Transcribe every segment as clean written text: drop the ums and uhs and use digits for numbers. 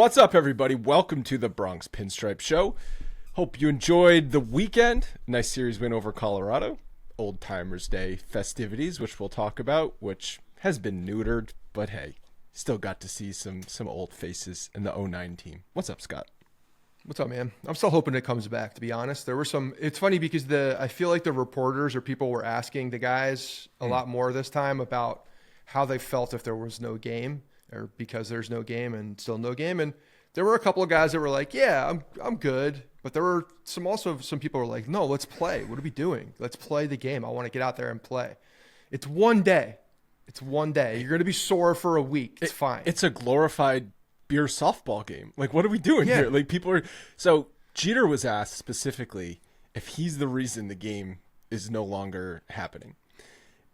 What's up, everybody? Welcome to the Bronx Pinstripe Show. Hope you enjoyed the weekend. Nice series win over Colorado. Old Timers Day festivities, which we'll talk about, which has been neutered, but hey, still got to see some old faces in the 09 team. What's up, Scott? What's up, man? I'm still hoping it comes back, to be honest. There were some, it's funny because I feel like the reporters or people were asking the guys a lot more this time about how they felt if there was no game, or because there's no game and still no game. And there were a couple of guys that were like, yeah, I'm good. But there were some people were like, no, let's play. What are we doing? Let's play the game. I want to get out there and play. It's one day. You're going to be sore for a week. It's fine. It's a glorified beer softball game. Like, what are we doing here? Like, people are... So Jeter was asked specifically if he's the reason the game is no longer happening.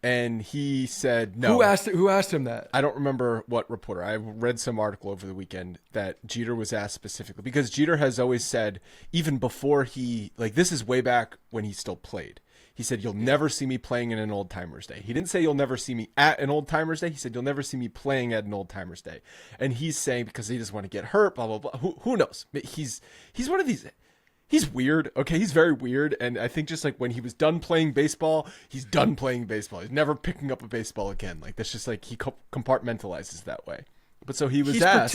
And he said no. Who asked him that? I don't remember what reporter. I read some article over the weekend that Jeter was asked specifically, because Jeter has always said, even before this is way back when he still played. He said, you'll never see me playing in an Old Timers Day. He didn't say you'll never see me at an Old Timers Day. He said, you'll never see me playing at an Old Timers Day. And he's saying because he doesn't want to get hurt, blah, blah, blah. Who knows? He's one of these... He's weird, okay? He's very weird, and I think just like when he was done playing baseball, he's done playing baseball. He's never picking up a baseball again. Like, that's just like he compartmentalizes that way. But so he's asked...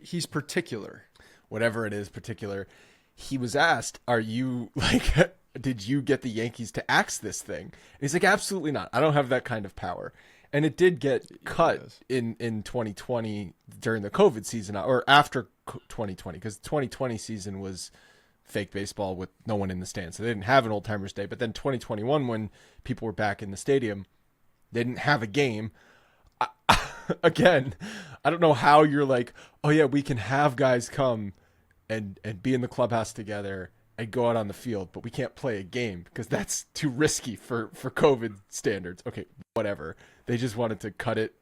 He's particular. Whatever it is, particular. He was asked, are you, like, did you get the Yankees to axe this thing? And he's like, absolutely not. I don't have that kind of power. And it did get cut in 2020 during the COVID season, or after 2020, because the 2020 season was... fake baseball with no one in the stands. So they didn't have an Old Timers Day. But then 2021, when people were back in the stadium, they didn't have a game. Again, I don't know how you're like, oh yeah, we can have guys come and be in the clubhouse together and go out on the field, but we can't play a game because that's too risky for COVID standards. Okay, whatever. They just wanted to cut it.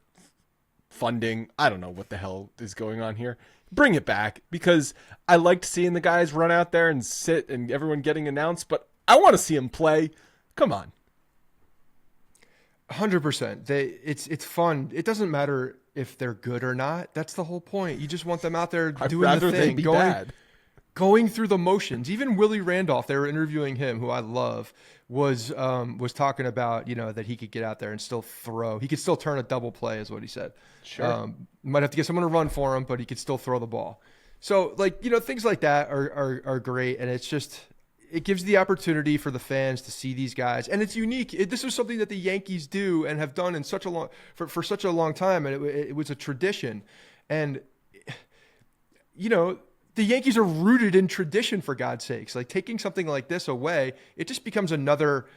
Funding. I don't know what the hell is going on here. Bring it back, because I liked seeing the guys run out there and sit and everyone getting announced, but I want to see them play. Come on. 100%. It's fun. It doesn't matter if they're good or not. That's the whole point. You just want them out there doing the thing, going through the motions. Even Willie Randolph, they were interviewing him, who I love, was talking about, that he could get out there and still throw. He could still turn a double play, is what he said. Sure. Might have to get someone to run for him, but he could still throw the ball. So, things like that are great, and it gives the opportunity for the fans to see these guys, and it's unique. This is something that the Yankees do and have done in for such a long time, and it was a tradition, and the Yankees are rooted in tradition, for God's sakes. Like, taking something like this away, it just becomes another,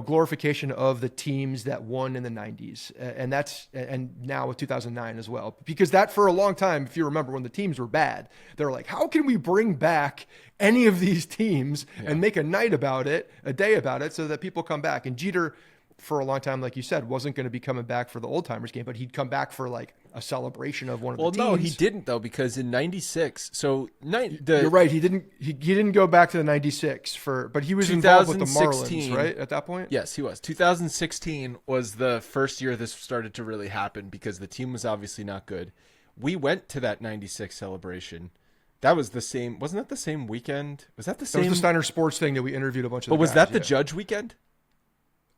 glorification of the teams that won in the 90s. And now with 2009 as well. Because that, for a long time, if you remember, when the teams were bad, they're like, how can we bring back any of these teams and make a day about it, so that people come back? And Jeter, for a long time, like you said, wasn't going to be coming back for the Old Timers game, but he'd come back for like a celebration of one of the teams. Well, no, he didn't, though, because in 96, you're right. He didn't go back to the 96 but he was involved with the Marlins, right? At that point? Yes, he was. 2016 was the first year this started to really happen, because the team was obviously not good. We went to that 96 celebration. That was the same. Wasn't that the same weekend? Was that the same? That was the Steiner Sports thing that we interviewed a bunch of. But was that the Judge weekend?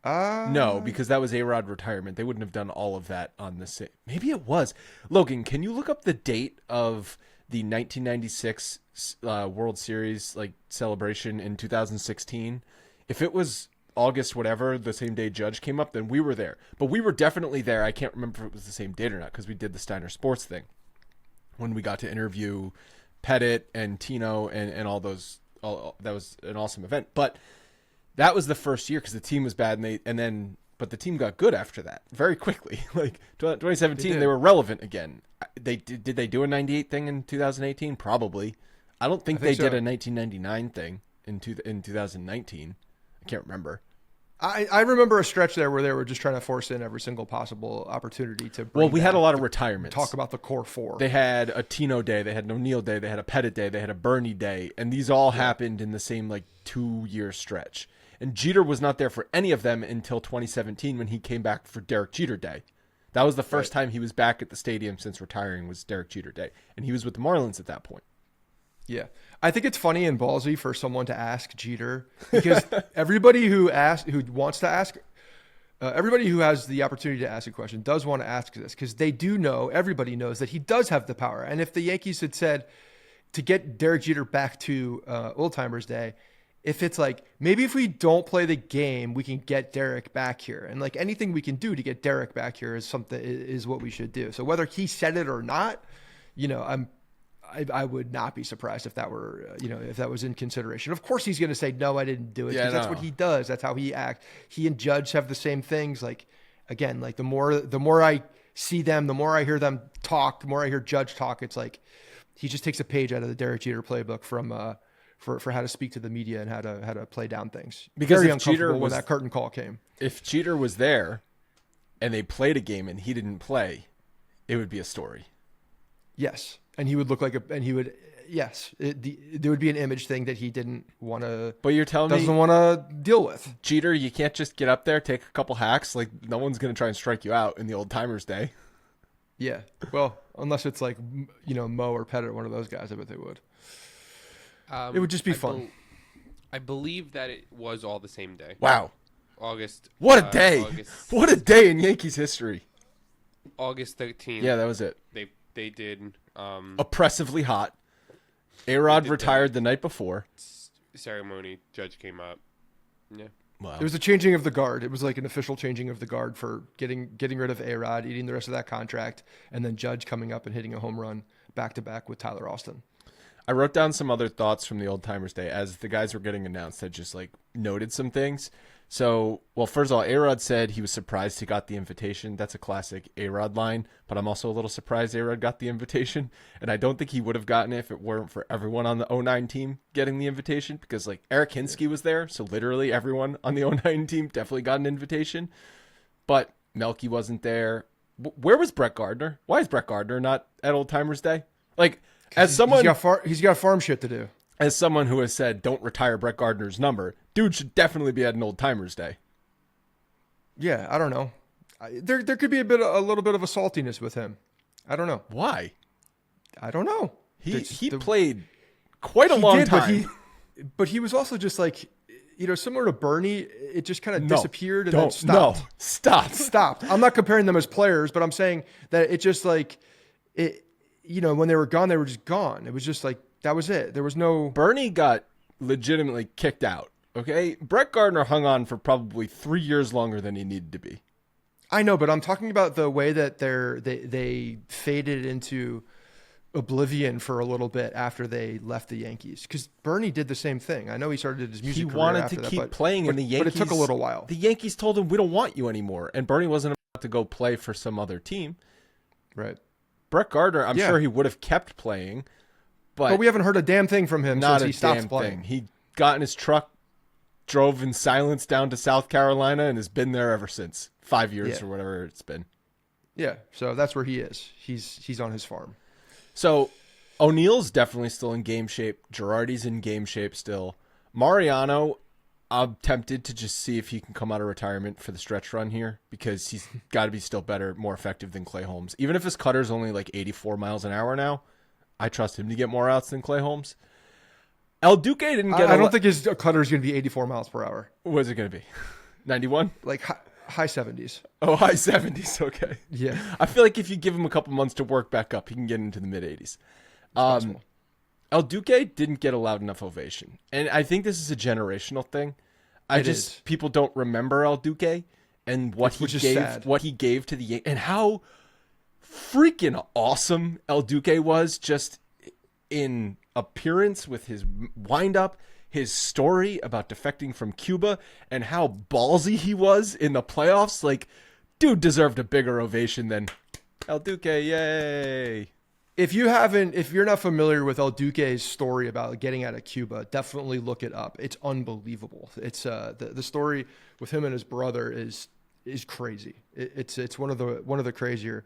No, because that was A-Rod retirement. They wouldn't have done all of that on the same. Maybe it was. Logan, can you look up the date of the 1996 World Series celebration in 2016? If it was August whatever, the same day Judge came up, then we were there. But we were definitely there. I can't remember if it was the same date or not, because we did the Steiner Sports thing when we got to interview Pettit and Tino and all those. That was an awesome event. But that was the first year, because the team was bad, but the team got good after that very quickly. Like 2017, they were relevant again. Did they do a 98 thing in 2018? Probably. I don't think they did a 1999 thing in 2019. I can't remember. I remember a stretch there where they were just trying to force in every single possible opportunity to bring. Well, we had a lot of retirements. Talk about the core four. They had a Tino Day, they had an O'Neill Day, they had a Pettit Day, they had a Bernie Day, and these all happened in the same 2-year stretch. And Jeter was not there for any of them until 2017, when he came back for Derek Jeter Day. That was the first time he was back at the stadium since retiring was Derek Jeter Day. And he was with the Marlins at that point. Yeah. I think it's funny and ballsy for someone to ask Jeter because everybody who wants to ask, everybody who has the opportunity to ask a question does want to ask this because they do know, everybody knows that he does have the power. And if the Yankees had said to get Derek Jeter back to Old Timers Day, if it's like, maybe if we don't play the game, we can get Derek back here. And like anything we can do to get Derek back here is what we should do. So whether he said it or not, I would not be surprised if that were, if that was in consideration. Of course, he's going to say, no, I didn't do it. Because that's what he does. That's how he acts. He and Judge have the same things. Like, again, like the more I see them, the more I hear them talk, the more I hear Judge talk, it's like he just takes a page out of the Derek Jeter playbook from for how to speak to the media and how to play down things. Because very if uncomfortable when that curtain call came. If Jeter was there and they played a game and he didn't play, it would be a story. Yes. And he would look like there would be an image thing that he didn't want to, but you're telling me doesn't want to deal with. Jeter, you can't just get up there, take a couple hacks. Like no one's going to try and strike you out in the Old Timers Day. Yeah. Well, unless it's like, Mo or Pettit, one of those guys, I bet they would. It would just be fun. I believe that it was all the same day. Wow. August. What a day. What a day in Yankees history. August 13th. Yeah, that was it. They did oppressively hot. A-Rod retired the night before. Ceremony. Judge came up. Yeah. Wow. It was a changing of the guard. It was like an official changing of the guard for getting rid of A-Rod, eating the rest of that contract, and then Judge coming up and hitting a home run back-to-back with Tyler Austin. I wrote down some other thoughts from the Old Timers Day as the guys were getting announced. I just noted some things. So, well, first of all, A-Rod said he was surprised he got the invitation. That's a classic A-Rod line, but I'm also a little surprised A-Rod got the invitation. And I don't think he would have gotten it if it weren't for everyone on the 09 team getting the invitation because Eric Hinsky was there. So literally everyone on the 09 team definitely got an invitation, but Melky wasn't there. Where was Brett Gardner? Why is Brett Gardner not at Old Timers Day? As someone, he's got farm shit to do. As someone who has said, don't retire Brett Gardner's number, dude should definitely be at an Old Timers Day. Yeah, I don't know. There could be a little bit of a saltiness with him. I don't know. Why? I don't know. He played quite a long time. But he was also just similar to Bernie, it just kind of disappeared and then stopped. No, stopped. I'm not comparing them as players, but I'm saying that it just when they were gone, they were just gone. It was just that was it. There was no... Bernie got legitimately kicked out, okay? Brett Gardner hung on for probably 3 years longer than he needed to be. I know, but I'm talking about the way that they faded into oblivion for a little bit after they left the Yankees. Because Bernie did the same thing. I know he started his music career after that. He wanted to keep playing in the Yankees. But it took a little while. The Yankees told him, we don't want you anymore. And Bernie wasn't about to go play for some other team. Right. Brett Gardner, I'm sure he would have kept playing. But we haven't heard a damn thing from him since he stopped playing. He got in his truck, drove in silence down to South Carolina, and has been there ever since. 5 years or whatever it's been. Yeah, so that's where he is. He's on his farm. So O'Neill's definitely still in game shape. Girardi's in game shape still. Mariano, I'm tempted to just see if he can come out of retirement for the stretch run here because he's got to be still better, more effective than Clay Holmes. Even if his cutter's only 84 miles an hour now, I trust him to get more outs than Clay Holmes. El Duque didn't get... I don't think his cutter is going to be 84 miles per hour. What is it going to be? 91? High 70s. Oh, high 70s. Okay. Yeah. I feel like if you give him a couple months to work back up, he can get into the mid 80s. El Duque didn't get a loud enough ovation. And I think this is a generational thing. People don't remember El Duque and what he gave to the Yankees and how freaking awesome El Duque was just in appearance with his wind-up, his story about defecting from Cuba, and how ballsy he was in the playoffs. Dude deserved a bigger ovation than El Duque. Yay! If you're not familiar with El Duque's story about getting out of Cuba, definitely look it up. It's unbelievable. It's the story with him and his brother is crazy. It's one of the crazier.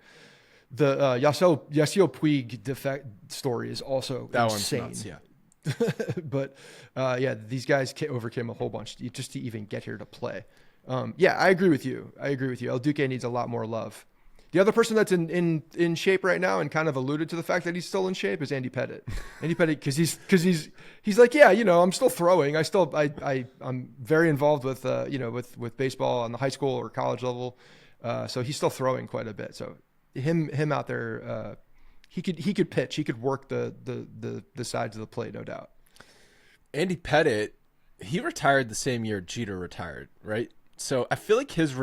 The Yasiel Puig defect story is also insane. One's nuts, yeah. But these guys overcame a whole bunch to even get here to play. I agree with you. El Duque needs a lot more love. The other person that's in shape right now and kind of alluded to the fact that he's still in shape is Andy Pettitte. Andy Pettitte, because he's like, yeah, I'm still throwing. I'm very involved with with baseball on the high school or college level. So he's still throwing quite a bit. So him out there, he could pitch. He could work the sides of the plate, no doubt. Andy Pettitte, he retired the same year Jeter retired, right? So I feel like his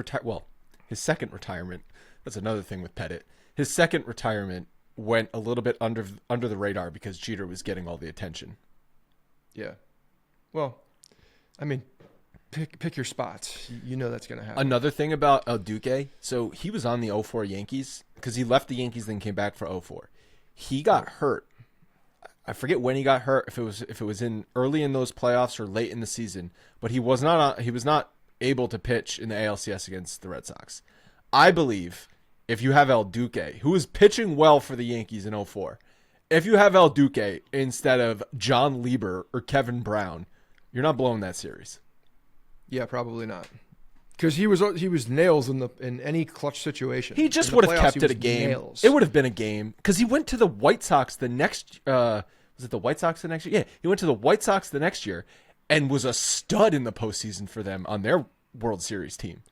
second retirement. That's another thing with Pettitte. His second retirement went a little bit under the radar because Jeter was getting all the attention. Yeah. Well, I mean, pick your spots. You know that's going to happen. Another thing about El Duque, so he was on the 04 Yankees because he left the Yankees then came back for 04. He got hurt. I forget when he got hurt, if it was in early in those playoffs or late in the season, but he was not able to pitch in the ALCS against the Red Sox. I believe if you have El Duque, who is pitching well for the Yankees in 04, if you have El Duque instead of John Lieber or Kevin Brown, you're not blowing that series. Yeah, probably not. Because he was nails in any clutch situation. He just would have kept it a game. Nails. It would have been a game because he went to the White Sox the next. Was it the White Sox the next year? Yeah, he went to the White Sox the next year and was a stud in the postseason for them on their World Series team.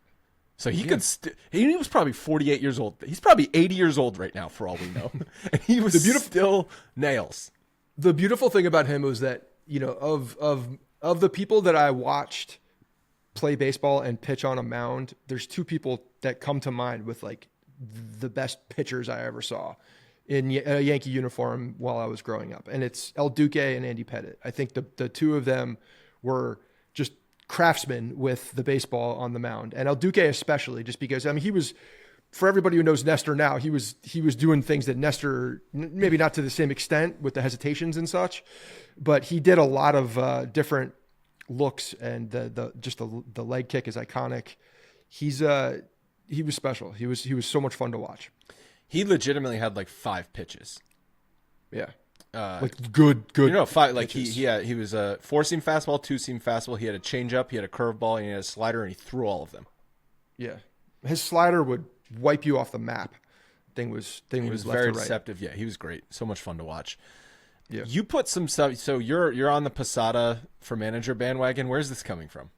So he could. He was probably 48 years old. He's probably 80 years old right now, for all we know. And he was still nails. The beautiful thing about him was that of the people that I watched play baseball and pitch on a mound, there's two people that come to mind with like the best pitchers I ever saw in a Yankee uniform while I was growing up, and it's El Duque and Andy Pettitte. I think the two of them were just craftsmen with the baseball on the mound, and El Duque especially, just because he was, for everybody who knows Nestor now, he was doing things that Nestor, maybe not to the same extent with the hesitations and such, but he did a lot of different looks, and the leg kick is iconic. He was special. He was so much fun to watch. He legitimately had like 5 pitches. Yeah. Like good. 5. Like he was a 4-seam fastball, 2-seam fastball. He had a changeup, he had a curveball, and he had a slider, and he threw all of them. Yeah, his slider would wipe you off the map. Thing was very left to right. deceptive. Yeah, he was great. So much fun to watch. Yeah. You put some stuff. So you're on the Posada for manager bandwagon. Where's this coming from?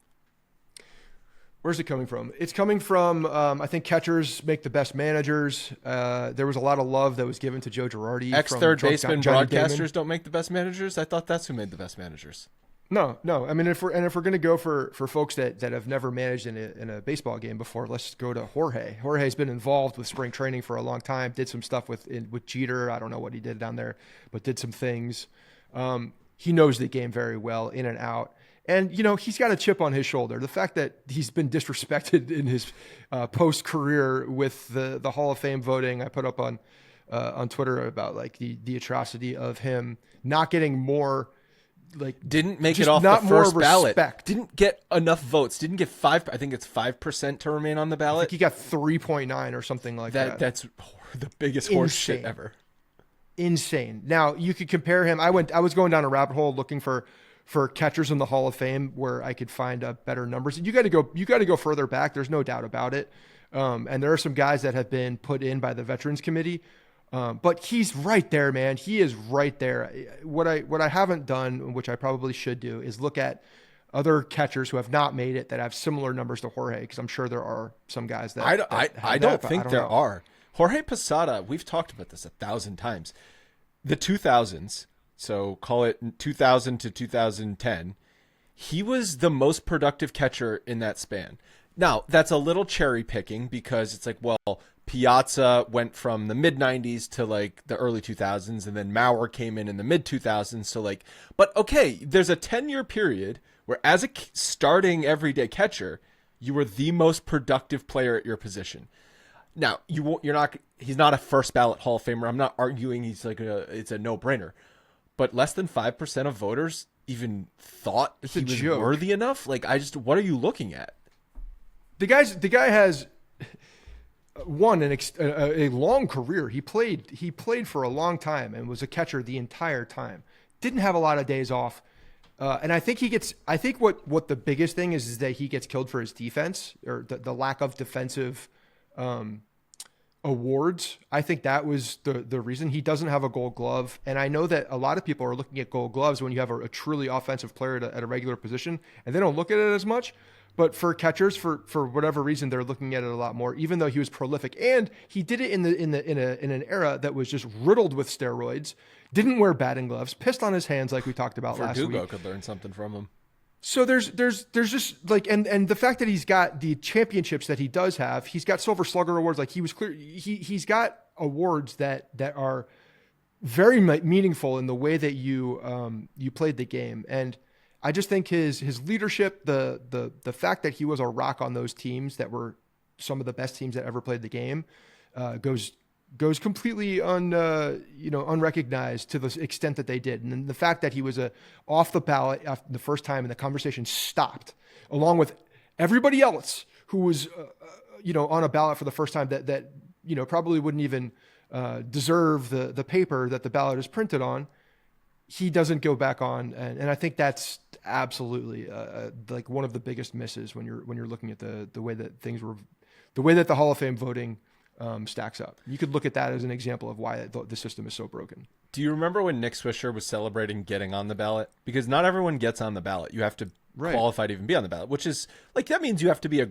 Where's it coming from? It's coming from, I think catchers make the best managers. There was a lot of love that was given to Joe Girardi. Ex-third baseman broadcasters don't make the best managers? I thought that's who made the best managers. No. I mean, if we're going to go for folks that have never managed in a baseball game before, let's go to Jorge. Jorge's been involved with spring training for a long time. Did some stuff with Jeter. I don't know what he did down there, but did some things. He knows the game very well, in and out. And, he's got a chip on his shoulder. The fact that he's been disrespected in his post-career with the Hall of Fame voting, I put up on Twitter about like the atrocity of him not getting more, like, didn't make it off the first ballot. Didn't get enough votes. Didn't get 5. I think it's 5% to remain on the ballot. I think he got 3.9 or something like that. That's the biggest horse shit ever. Insane. Now you could compare him. I was going down a rabbit hole looking for catchers in the Hall of Fame where I could find better numbers. You got to go further back. There's no doubt about it. And there are some guys that have been put in by the Veterans Committee. But he's right there, man. He is right there. What I haven't done, which I probably should do, is look at other catchers who have not made it that have similar numbers to Jorge, because I'm sure there are some guys that I don't think there are. Jorge Posada, we've talked about this 1,000 times. The 2000s, so call it 2000 to 2010, he was the most productive catcher in that span. Now, that's a little cherry picking because it's like, well, Piazza went from the mid 90s to like the early 2000s, and then Mauer came in the mid 2000s. So like, but okay, there's a 10-year period where as a starting everyday catcher, you were the most productive player at your position. Now, he's not a first ballot Hall of Famer. I'm not arguing it's a no-brainer, but less than 5% of voters even thought he was worthy enough. Like, what are you looking at? The guy has won a long career. He played for a long time and was a catcher the entire time. Didn't have a lot of days off. And I think what the biggest thing is that he gets killed for his defense, or the lack of defensive awards. I think that was the reason. He doesn't have a Gold Glove, and I know that a lot of people are looking at Gold Gloves when you have a truly offensive player at a regular position, and they don't look at it as much. But for catchers, for whatever reason, they're looking at it a lot more. Even though he was prolific, and he did it in an era that was just riddled with steroids, didn't wear batting gloves, pissed on his hands like we talked about last week. Verdugo could learn something from him. So there's just like, and the fact that he's got the championships that he does have, he's got Silver Slugger awards. Like he's got awards that are very meaningful in the way that you played the game. And I just think his leadership, the fact that he was a rock on those teams that were some of the best teams that ever played the game, goes completely unrecognized to the extent that they did. And then the fact that he was off the ballot after the first time and the conversation stopped, along with everybody else who was on a ballot for the first time that probably wouldn't even deserve the paper that the ballot is printed on. He doesn't go back on, and I think that's absolutely like one of the biggest misses when you're looking at the way that things were, the way that the Hall of Fame voting stacks up. You could look at that as an example of why the system is so broken. Do you remember when Nick Swisher was celebrating getting on the ballot? Because not everyone gets on the ballot. You have to qualify to even be on the ballot, which is like, that means you have to be a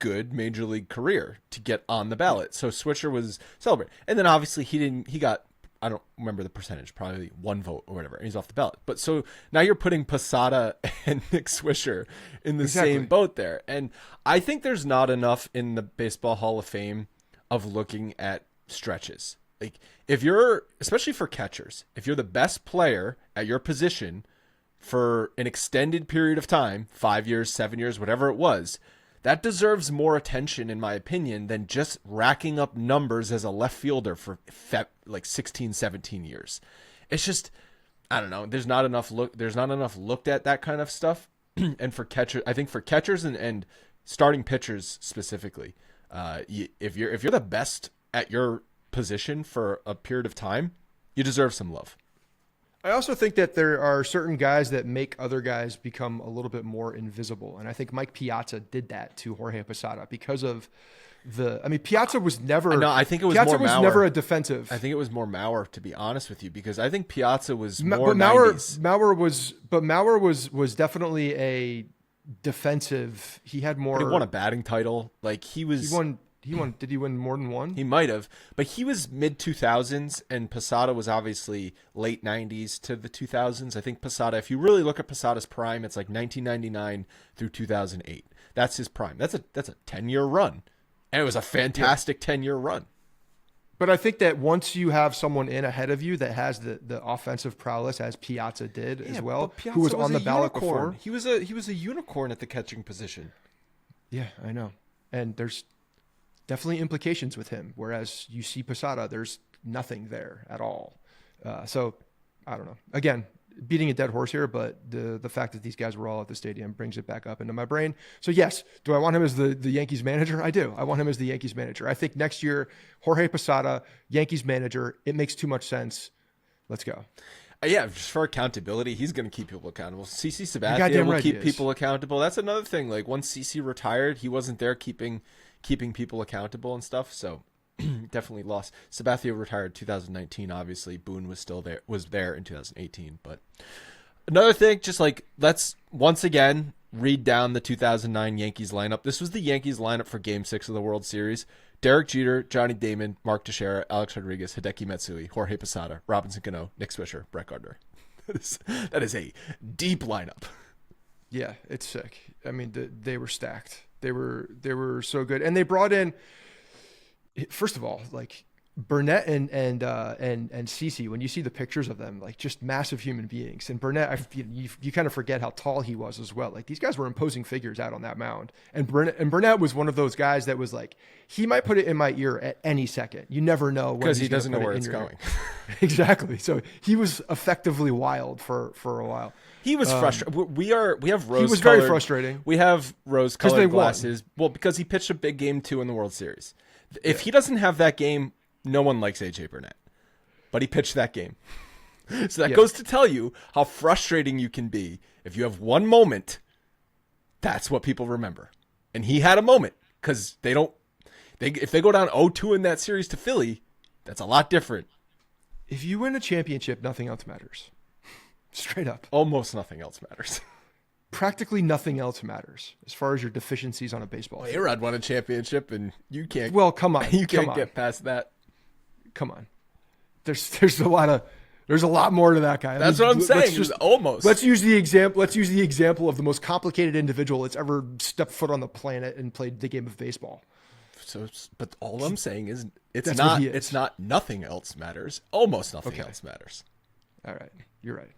good major league career to get on the ballot. So Swisher was celebrating, and then obviously he got, I don't remember the percentage, probably 1 vote or whatever, and he's off the ballot. But so now you're putting Posada and Nick Swisher in the same boat there. And I think there's not enough in the Baseball Hall of Fame of looking at stretches. Like, if you're, especially for catchers, if you're the best player at your position for an extended period of time, 5 years, 7 years, whatever it was, that deserves more attention, in my opinion, than just racking up numbers as a left fielder for like 16, 17 years. It's just, I don't know. There's not enough looked at that kind of stuff. And for catchers, I think for catchers and starting pitchers specifically, if you're the best at your position for a period of time, you deserve some love. I also think that there are certain guys that make other guys become a little bit more invisible. And I think Mike Piazza did that to Jorge Posada because of Piazza was never, no, I think it was Piazza more was Mauer. Never a defensive. I think it was more Mauer, to be honest with you, because I think Piazza was more but 90s. Mauer was definitely a defensive. He had more. But he won a batting title. Like he won. Did he win more than one? He might have, but he was mid 2000s, and Posada was obviously late 90s to the 2000s. I think Posada, if you really look at Posada's prime, it's like 1999 through 2008. That's his prime. That's a 10-year run, and it was a fantastic 10-year run. But I think that once you have someone in ahead of you that has the offensive prowess, as Piazza did as well, who was on the ballot before, he was a unicorn at the catching position. Yeah, I know, and there's definitely implications with him. Whereas you see Posada, there's nothing there at all. So I don't know. Again, beating a dead horse here, but the fact that these guys were all at the stadium brings it back up into my brain. So yes, do I want him as the Yankees manager? I do. I want him as the Yankees manager. I think next year, Jorge Posada, Yankees manager, it makes too much sense. Let's go. Yeah, just for accountability, he's going to keep people accountable. CC Sabathia will keep people accountable. That's another thing. Like, once CC retired, he wasn't there keeping people accountable and stuff. So definitely lost. Sabathia retired 2019. Obviously, Boone was there in 2018. But another thing, just like, let's once again read down the 2009 Yankees lineup. This was the Yankees lineup for Game 6 of the World Series. Derek Jeter, Johnny Damon, Mark Teixeira, Alex Rodriguez, Hideki Matsui, Jorge Posada, Robinson Cano, Nick Swisher, Brett Gardner. That is a deep lineup. Yeah, it's sick. I mean, they were stacked. They were so good, and they brought in, first of all, like Burnett and CeCe. When you see the pictures of them, like, just massive human beings. And Burnett, you kind of forget how tall he was as well. Like, these guys were imposing figures out on that mound. And Burnett was one of those guys that was like, he might put it in my ear at any second. You never know, because he doesn't know where it's going. Exactly. So he was effectively wild for a while. He was frustrated. We have rose. He was very frustrating. We have rose-colored glasses. Well, because he pitched a big game 2 in the World Series. If he doesn't have that game, no one likes AJ Burnett. But he pitched that game. So that goes to tell you how frustrating you can be if you have one moment. That's what people remember. And he had a moment, because they If they go down 0-2 in that series to Philly, that's a lot different. If you win a championship, nothing else matters. Straight up. Almost nothing else matters. Practically nothing else matters as far as your deficiencies on a baseball field. A-Rod won a championship, and you can't. Well, come on. You can't get past that. Come on. There's a lot more to that guy. That's what I'm saying. Almost. Let's use the example of the most complicated individual that's ever stepped foot on the planet and played the game of baseball. But all I'm saying is That's what he is. it's not nothing else matters. Almost nothing else matters. All right. You're right.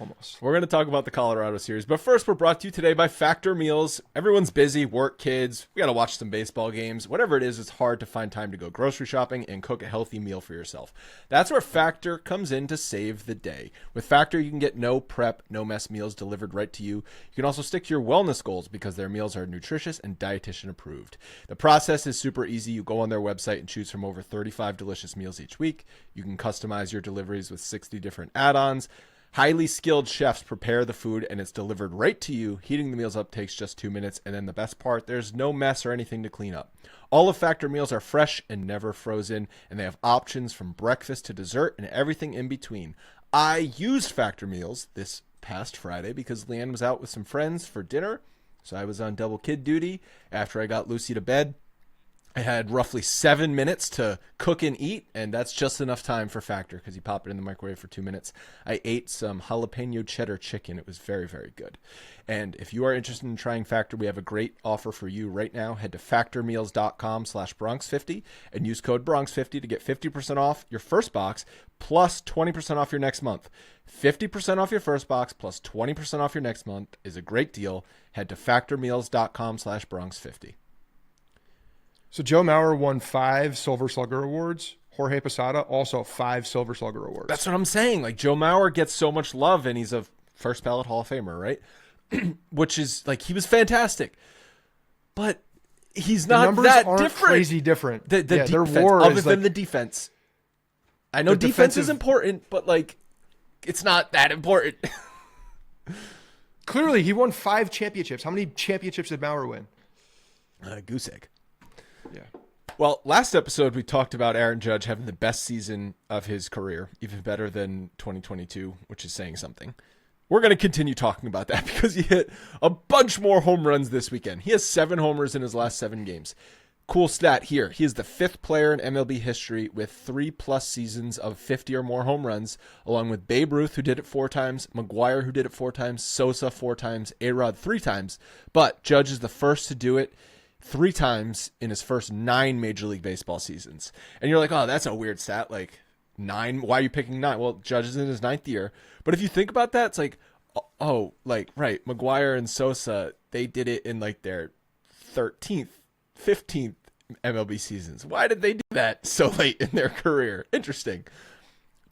Almost. We're going to talk about the Colorado series, but first we're brought to you today by Factor Meals. Everyone's busy, work, kids, we got to watch some baseball games. Whatever it is, it's hard to find time to go grocery shopping and cook a healthy meal for yourself. That's where Factor comes in to save the day. With Factor, you can get no prep, no mess meals delivered right to you. You can also stick to your wellness goals because their meals are nutritious and dietitian approved. The process is super easy. You go on their website and choose from over 35 delicious meals each week. You can customize your deliveries with 60 different add-ons. Highly skilled chefs prepare the food and it's delivered right to you. Heating the meals up takes just 2 minutes. And then the best part, there's no mess or anything to clean up. All of Factor meals are fresh and never frozen. And they have options from breakfast to dessert and everything in between. I used Factor meals this past Friday because Leanne was out with some friends for dinner. So I was on double kid duty. After I got Lucy to bed, I had roughly 7 minutes to cook and eat, and that's just enough time for Factor because you pop it in the microwave for 2 minutes. I ate some jalapeno cheddar chicken. It was very, very good. And if you are interested in trying Factor, we have a great offer for you right now. Head to factormeals.com/Bronx50 and use code Bronx50 to get 50% off your first box plus 20% off your next month. 50% off your first box plus 20% off your next month is a great deal. Head to factormeals.com/Bronx50. So Joe Mauer won 5 Silver Slugger Awards. Jorge Posada also 5 Silver Slugger Awards. That's what I'm saying. Like, Joe Mauer gets so much love, and he's a first ballot Hall of Famer, right? Which is like, he was fantastic, but he's not that different. Crazy different. The their defense, WAR other is than like, the defense. I know defense is important, but like, it's not that important. Clearly, he won 5 championships. How many championships did Mauer win? Goose egg. Yeah. Well, last episode we talked about Aaron Judge having the best season of his career, even better than 2022, which is saying something. We're going to continue talking about that because he hit a bunch more home runs this weekend. He has 7 homers in his last 7 games. Cool stat here. He is the 5th player in MLB history with 3+ seasons of 50 or more home runs, along with Babe Ruth, who did it 4 times, McGwire, who did it 4 times, Sosa 4 times, A-Rod 3 times. But Judge is the first to do it 3 times in his first 9 Major League Baseball seasons. And you're like, oh, that's a weird stat. Like, 9? Why are you picking 9? Well, Judge is in his 9th year. But if you think about that, it's like, oh, like, right, McGwire and Sosa, they did it in like their 13th, 15th MLB seasons. Why did they do that so late in their career? Interesting.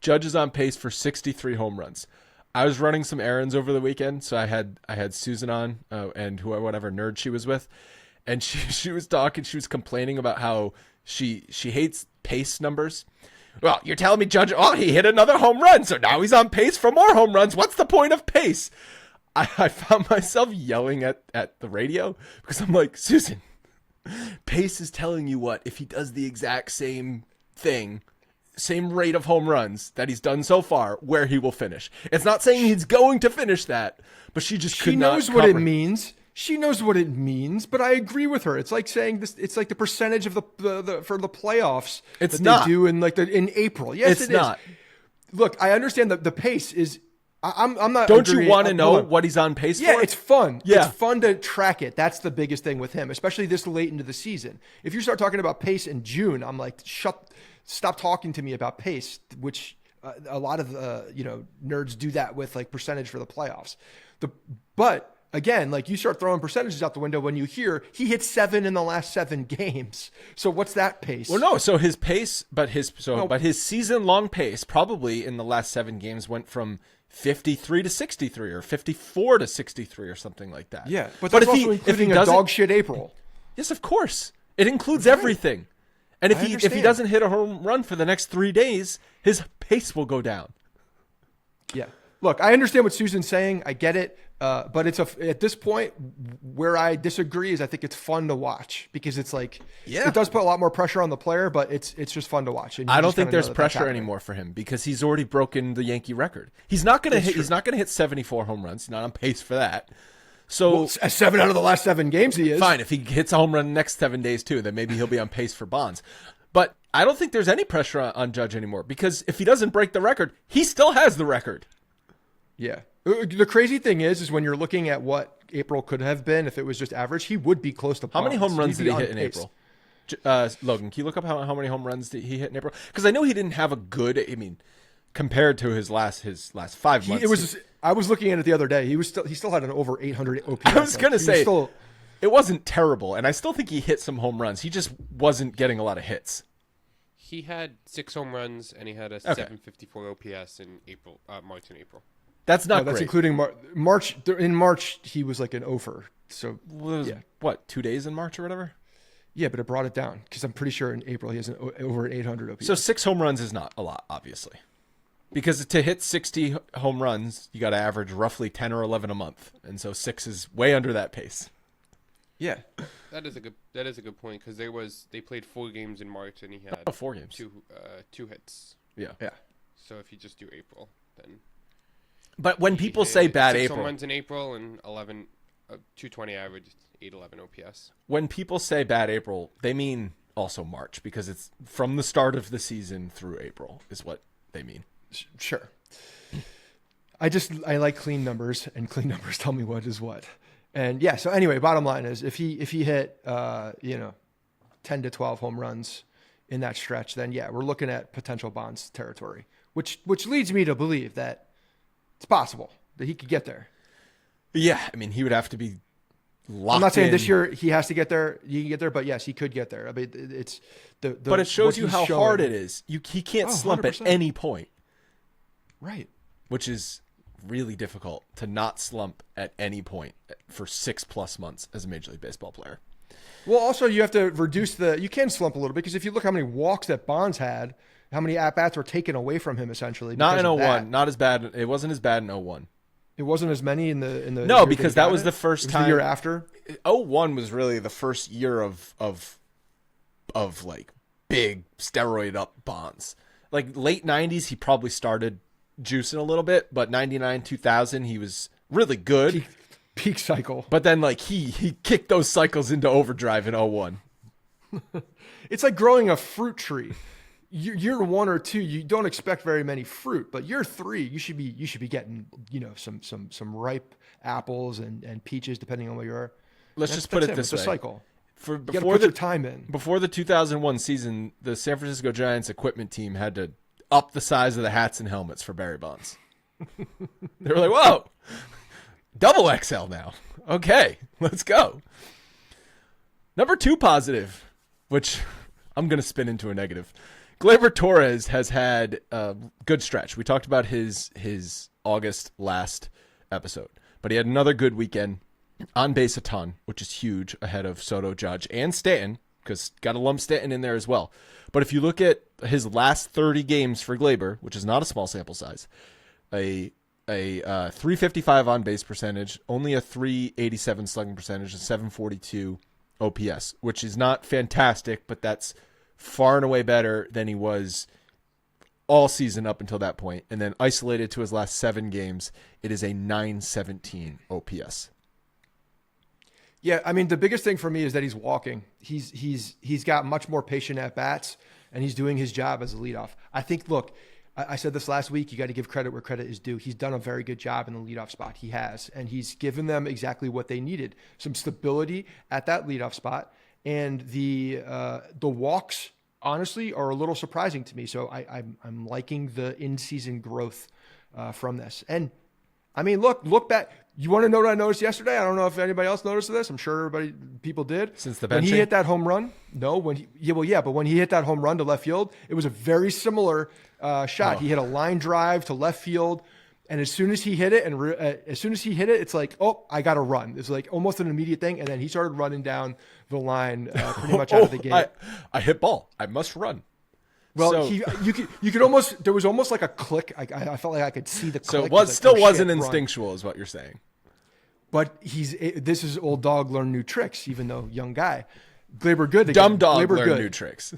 Judge is on pace for 63 home runs. I was running some errands over the weekend, so I had Susan on and whatever nerd she was with. And she was talking, she was complaining about how she hates pace numbers. Well, you're telling me Judge, he hit another home run, so now he's on pace for more home runs. What's the point of pace? I found myself yelling at the radio because I'm like, Susan, pace is telling you what, if he does the exact same thing, same rate of home runs that he's done so far, where he will finish. It's not saying he's going to finish that, but she just could not. She knows what it means. She knows what it means, but I agree with her. It's like saying this. It's like the percentage of the for the playoffs it's that not. they do in in April. Yes, it's not. Look, I understand that the pace is. I'm not. Don't you want to know what he's on pace for? Yeah, it's fun. Yeah. It's fun to track it. That's the biggest thing with him, especially this late into the season. If you start talking about pace in June, I'm like, stop talking to me about pace, which a lot of nerds do that with like percentage for the playoffs. But again, like you start throwing percentages out the window when you hear he hit 7 in the last 7 games. So what's that pace? Well, no. So his pace, but his season long pace probably in the last 7 games went from 53 to 63 or 54 to 63 or something like that. Yeah, but that's also including a dog shit April. Yes, of course. It includes everything. And if he doesn't hit a home run for the next 3 days, his pace will go down. Yeah. look, I understand what Susan's saying. I get it. But at this point where I disagree is I think it's fun to watch because it's like, it does put a lot more pressure on the player, but it's just fun to watch. And I don't think there's pressure anymore for him because he's already broken the Yankee record. He's not going to hit 74 home runs. He's not on pace for that. So 7 out of the last 7 games he is. Fine. If he hits a home run the next 7 days too, then maybe he'll be on pace for Bonds. But I don't think there's any pressure on Judge anymore because if he doesn't break the record, he still has the record. Yeah. The crazy thing is when you're looking at what April could have been if it was just average, he would be close to Bonds. How many home runs did he hit in April? Logan, can you look up how many home runs did he hit in April? Because I know he didn't have a good. I mean, compared to his last 5 months, I was looking at it the other day. He still had an over 800 OPS. I was gonna say it wasn't terrible, and I still think he hit some home runs. He just wasn't getting a lot of hits. He had 6 home runs and he had a 754 OPS in March and April. That's not that's great. Including March. In March, he was like an offer. So what, 2 days in March or whatever? Yeah, but it brought it down because I'm pretty sure in April he has over an 800 OPS. So 6 home runs is not a lot, obviously, because to hit 60 home runs, you got to average roughly 10 or 11 a month, and so 6 is way under that pace. Yeah, that is a good point because they played 4 games in March and he had 4 games, 2 hits. Yeah. So if you just do April, then. But when people say bad 6 April, home runs in April and 220 average, 811 OPS. When people say bad April, they mean also March because it's from the start of the season through April is what they mean. Sure. I like clean numbers, and clean numbers tell me what is what. And yeah, so anyway, bottom line is if he hit 10 to 12 home runs in that stretch, then yeah, we're looking at potential Bonds territory, which leads me to believe that it's possible that he could get there. Yeah, I mean, he would have to be locked I'm not saying in. this year he has to get there. He can get there, but yes, he could get there. I mean, it's but it shows you how hard it is. He can't slump 100%. at any point, right? Which is really difficult to not slump at any point for 6+ months as a Major League Baseball player. Well, also you have to reduce you can slump a little bit because if you look how many walks that Bonds had, how many at-bats were taken away from him essentially. Not in 01. Not as bad. It wasn't as bad in 01. It wasn't as many in the No, because that was the first time. The year after. 01 was really the first year of like big steroid up Bonds. Like late 90s, he probably started juicing a little bit, but 99, 2000, he was really good. Peak cycle. But then like he kicked those cycles into overdrive in 01. It's like growing a fruit tree. Year 1 or 2, you don't expect very many fruit, but year 3, you should be getting some ripe apples and peaches depending on where you are. Let's just put it this way: cycle. You gotta put your time in. Before the 2001 season, the San Francisco Giants equipment team had to up the size of the hats and helmets for Barry Bonds. They were like, "Whoa, double XL now." Okay, let's go. Number 2 positive, which I'm gonna spin into a negative. Gleyber Torres has had a good stretch. We talked about his August last episode, but he had another good weekend. On base a ton, which is huge ahead of Soto, Judge, and Stanton, because got to lump Stanton in there as well. But if you look at his last 30 games for Gleyber, which is not a small sample size, a 355 on base percentage, only a 387 slugging percentage, and 742 OPS, which is not fantastic, but that's far and away better than he was all season up until that point. And then isolated to his last 7 games, it is a 917 OPS. Yeah, I mean, the biggest thing for me is that he's walking. He's got much more patient at bats, and he's doing his job as a leadoff. I think, look, I said this last week, you got to give credit where credit is due. He's done a very good job in the leadoff spot. He has, and he's given them exactly what they needed. Some stability at that leadoff spot, and the walks, honestly, are a little surprising to me. So I'm liking the in-season growth from this. And, I mean, look back. You want to know what I noticed yesterday? I don't know if anybody else noticed this. I'm sure people did. Since the benching? When he hit that home run, but when he hit that home run to left field, it was a very similar shot. Oh. He hit a line drive to left field, and as soon as he hit it, it's like, oh, I got to run. It's like almost an immediate thing, and then he started running down the line pretty much out of the gate. I hit ball. I must run. Well, So- you could almost, there was almost like a click. I felt like I could see the click. So it It's was like, still oh, wasn't shit, run. instinctual, is what you're saying. But this is old dog learn new tricks, even though young guy. Glaber good. Dumb again. dog Glaber learn good. new tricks.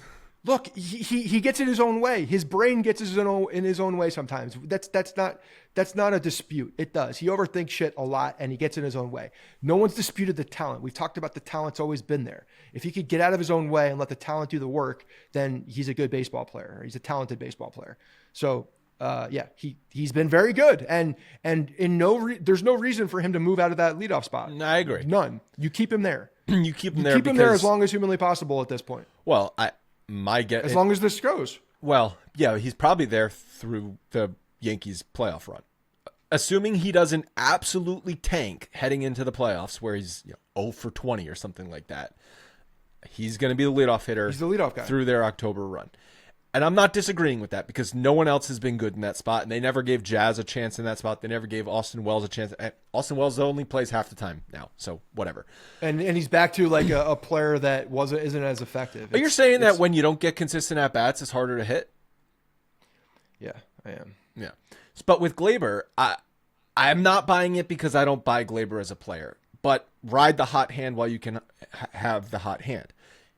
Look, he gets in his own way. His brain gets in his own way sometimes. That's not a dispute. It does. He overthinks shit a lot, and he gets in his own way. No one's disputed the talent. We've talked about the talent's always been there. If he could get out of his own way and let the talent do the work, then he's a good baseball player. He's a talented baseball player. So he's been very good, and there's no reason for him to move out of that leadoff spot. I agree. None. You keep him there. You keep him there. Keep him there as long as humanly possible at this point. Well, As long as this goes. Well, yeah, he's probably there through the Yankees playoff run. Assuming he doesn't absolutely tank heading into the playoffs where he's 0 for 20 or something like that. He's going to be the leadoff hitter. He's the leadoff guy. Through their October run. And I'm not disagreeing with that because no one else has been good in that spot, and they never gave Jazz a chance in that spot. They never gave Austin Wells a chance. Austin Wells only plays half the time now, so whatever. And he's back to like a player that isn't as effective. But you're saying that when you don't get consistent at-bats, it's harder to hit? Yeah, I am. Yeah. But with Glaber, I'm not buying it because I don't buy Glaber as a player. But ride the hot hand while you can have the hot hand.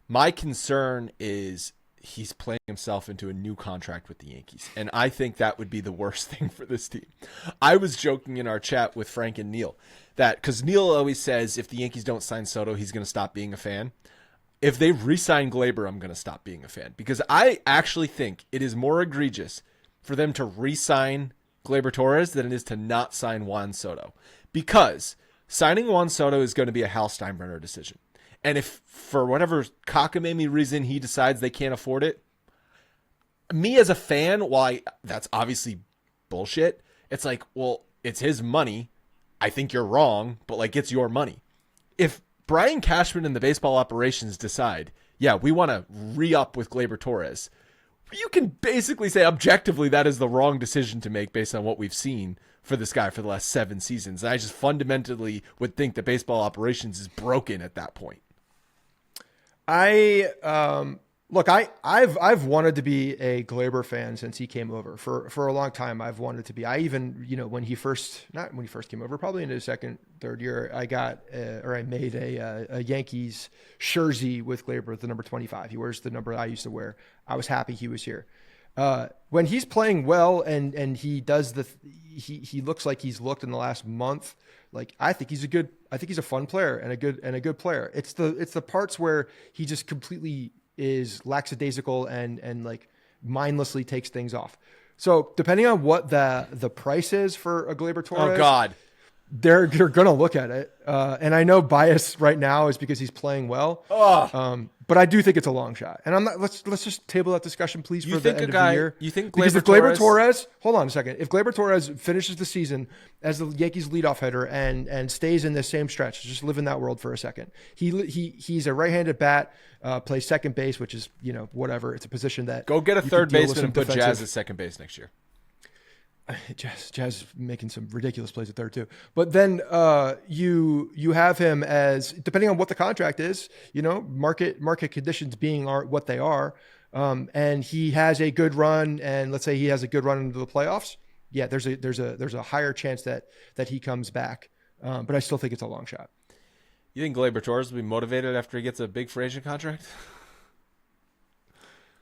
My concern is he's playing himself into a new contract with the Yankees. And I think that would be the worst thing for this team. I was joking in our chat with Frank and Neil that because Neil always says if the Yankees don't sign Soto, he's going to stop being a fan. If they re-sign Glaber, I'm going to stop being a fan because I actually think it is more egregious for them to re-sign Glaber Torres than it is to not sign Juan Soto because signing Juan Soto is going to be a Hal Steinbrenner decision. And if for whatever cockamamie reason he decides they can't afford it, me as a fan, that's obviously bullshit. It's like, well, it's his money. I think you're wrong, but it's your money. If Brian Cashman and the baseball operations decide, yeah, we want to re-up with Glaber Torres, you can basically say objectively that is the wrong decision to make based on what we've seen for this guy for the last 7 seasons. And I just fundamentally would think that baseball operations is broken at that point. I've wanted to be a Glaber fan since he came over for a long time. I've wanted to be. I even, when he first came over, probably in his second, third year, I made a Yankees jersey with Glaber, the number 25. He wears the number I used to wear. I was happy he was here. When he's playing well and he does he looks like he's looked in the last month. I think he's a fun player and a good player. It's the parts where he just completely is lackadaisical and mindlessly takes things off. So depending on what the price is for a Glaber Torres, Oh God, they're going to look at it. And I know bias right now is because he's playing well. But I do think it's a long shot. And I'm not. Let's just table that discussion, please, for the end of the year. You think because if Glaber Glaber Torres, hold on a second. If Glaber Torres finishes the season as the Yankees leadoff hitter and stays in this same stretch, just live in that world for a second. He's a right-handed bat, plays second base, which is whatever. It's a position that go get a you third could deal with baseman some and put defensive- Jazz at second base next year. Jazz making some ridiculous plays at third too. But then you have him as, depending on what the contract is, market conditions being what they are, and he has a good run, and let's say he has a good run into the playoffs. Yeah, there's a higher chance that he comes back. But I still think it's a long shot. You think Glaber Torres will be motivated after he gets a big free agent contract?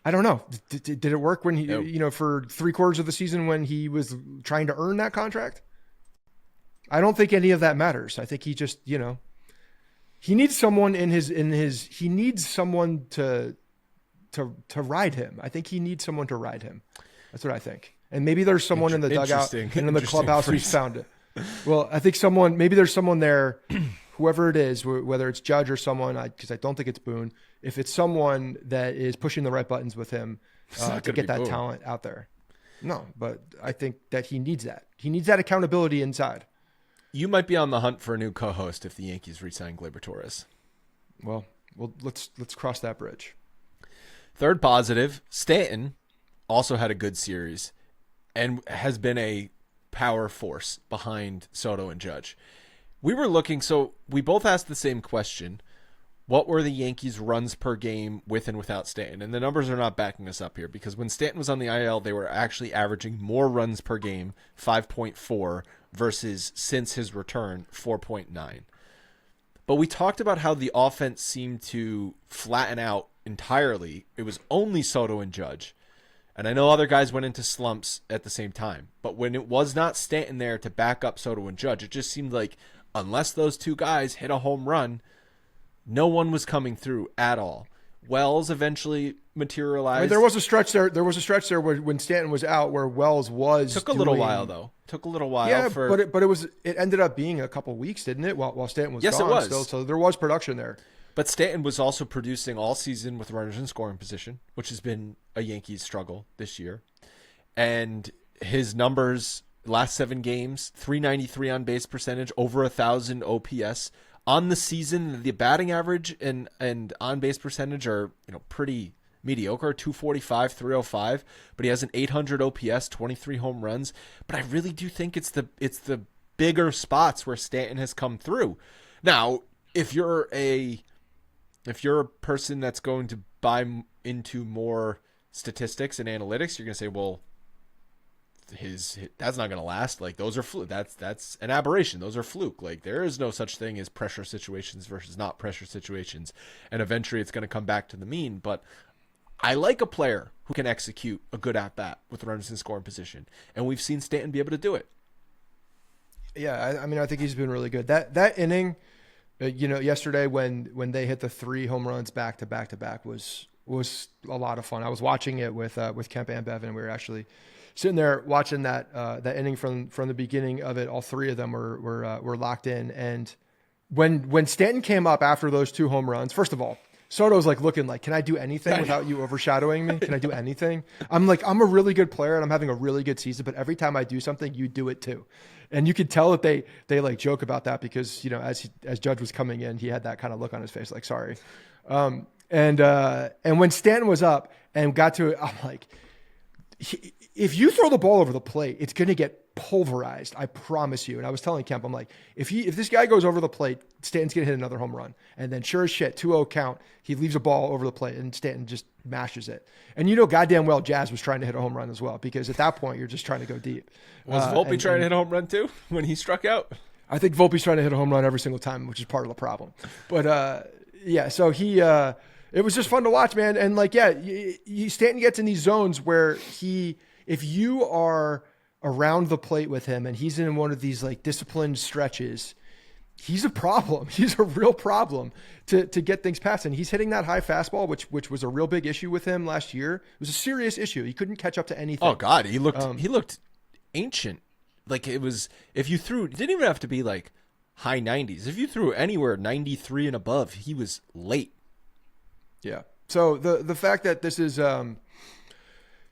I don't know. Did it work when he, Nope. for 3/4 of the season when he was trying to earn that contract? I don't think any of that matters. I think he just, he needs someone he needs someone to ride him. I think he needs someone to ride him. That's what I think. And maybe there's someone in the dugout and in the clubhouse who's found it. Well, I think maybe there's someone there, whoever it is, whether it's Judge or someone, because I don't think it's Boone. If it's someone that is pushing the right buttons with him to get that talent out there. No, but I think that he needs that. He needs that accountability inside. You might be on the hunt for a new co-host if the Yankees re-sign Glaber Torres. Well, let's cross that bridge. Third positive, Stanton also had a good series and has been a power force behind Soto and Judge. We were looking, so we both asked the same question. what were the Yankees' runs per game with and without Stanton? And the numbers are not backing us up here, because when Stanton was on the IL, they were actually averaging more runs per game, 5.4, versus since his return, 4.9. But we talked about how the offense seemed to flatten out entirely. It was only Soto and Judge. And I know other guys went into slumps at the same time. But when it was not Stanton there to back up Soto and Judge, it just seemed like unless those two guys hit a home run, no one was coming through at all. Wells eventually materialized. I mean, there was a stretch there. There was a stretch there when Stanton was out, where Wells was. Took a little while though. Took a little while. Yeah, for... but it ended up being a couple weeks, didn't it? While Stanton was yes, gone it was. still, so there was production there. But Stanton was also producing all season with runners in scoring position, which has been a Yankees struggle this year. And his numbers last 7 games: 393 on base percentage, over 1,000 OPS. On the season, the batting average and on base percentage are, pretty mediocre, 245, 305, but he has an 800 OPS, 23 home runs. But I really do think it's the bigger spots where Stanton has come through. Now, if you're a person that's going to buy into more statistics and analytics, you're going to say, well, that's not going to last. Like, those are fluke. That's an aberration. Those are fluke. Like, there is no such thing as pressure situations versus not pressure situations, and eventually it's going to come back to the mean. But I like a player who can execute a good at bat with runners in scoring position, and we've seen Stanton be able to do it. Yeah, I mean, I think he's been really good. That inning, yesterday when they hit the 3 home runs back to back to back was a lot of fun. I was watching it with Kemp and Bevan. We were actually sitting there watching that inning from the beginning of it. All 3 of them were locked in. And when Stanton came up after those 2 home runs, first of all, Soto's like looking like, can I do anything without you overshadowing me? Can I do anything? I'm like, I'm a really good player and I'm having a really good season, but every time I do something, you do it too. And you could tell that they like joke about that because, as Judge was coming in, he had that kind of look on his face, like, sorry. And when Stanton was up and got to it, I'm like, if you throw the ball over the plate, it's going to get pulverized. I promise you. And I was telling Kemp, I'm like, if this guy goes over the plate, Stanton's going to hit another home run. And then sure as shit, 2-0 count, he leaves a ball over the plate and Stanton just mashes it. And goddamn well, Jazz was trying to hit a home run as well, because at that point, you're just trying to go deep. Was Volpe trying to hit a home run too when he struck out? I think Volpe's trying to hit a home run every single time, which is part of the problem. But yeah, so it was just fun to watch, man. And like, yeah, Stanton gets in these zones where if you are around the plate with him and he's in one of these like disciplined stretches, he's a problem. He's a real problem to get things past. And he's hitting that high fastball, which was a real big issue with him last year. It was a serious issue. He couldn't catch up to anything. Oh God, he looked ancient. Like, it didn't even have to be like high 90s. If you threw anywhere 93 and above, he was late. Yeah. So the fact that this is,